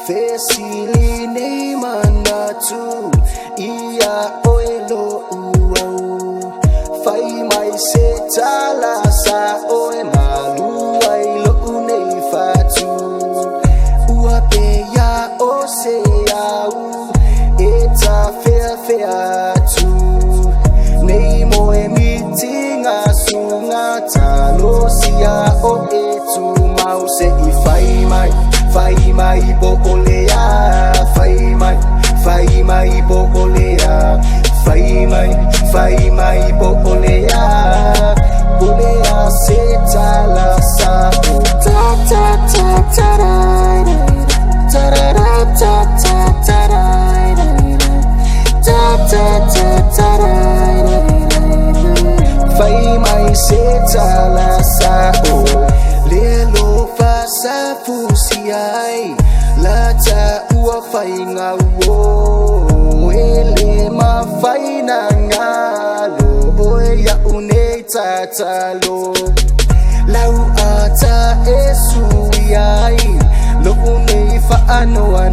Fesili nei manatu ia oelo uau fai mai se tala sa oe malu ai lo nei fatu ua pe ya o se au eta fea tu nei moe mitinga sunga talo sia o etu mau se I fai mai bo olea fai mai bo olea fai mai bo olea se tala sa ta ta ta ta ta ta ta ta ta ta fai mai se tala sa lelo fa sa fusiai la ta ua fai ngau ele ma fai na ngalo oe ya une tatalo lau ata esuiai lo une fa anoa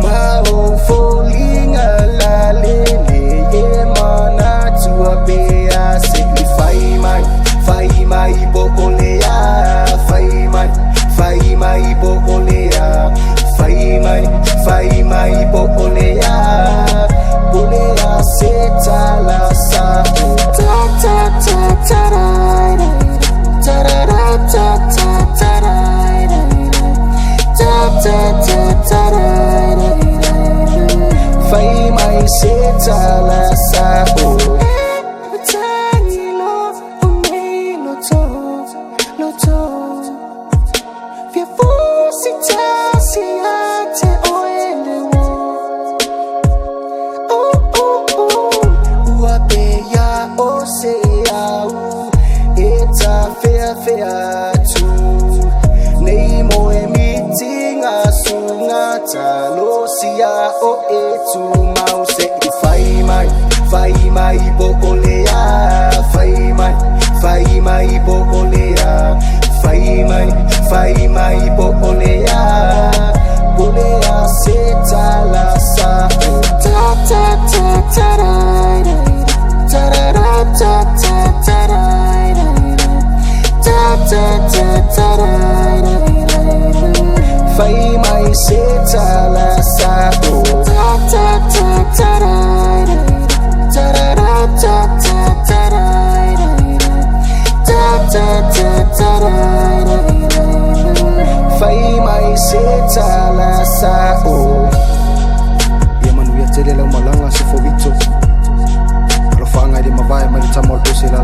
ma o folinga la lele e mana tua bea se fai mai bo olea fai mai bo olea fai mai bo olea se tala sa ta ta ta ta ta ta ta ta fai mai se tala sa fea tu nei moe mitinga sunga talo sia o etu mau se fai mai bo olea fai mai bo olea fai mai bo olea se tala sa ta ta ta ta fai mai se tala sa ta ta ta ta fai mai se tala sa ia manuia tele lau malanga se fovito alo fanga de mavai mai tamal dose la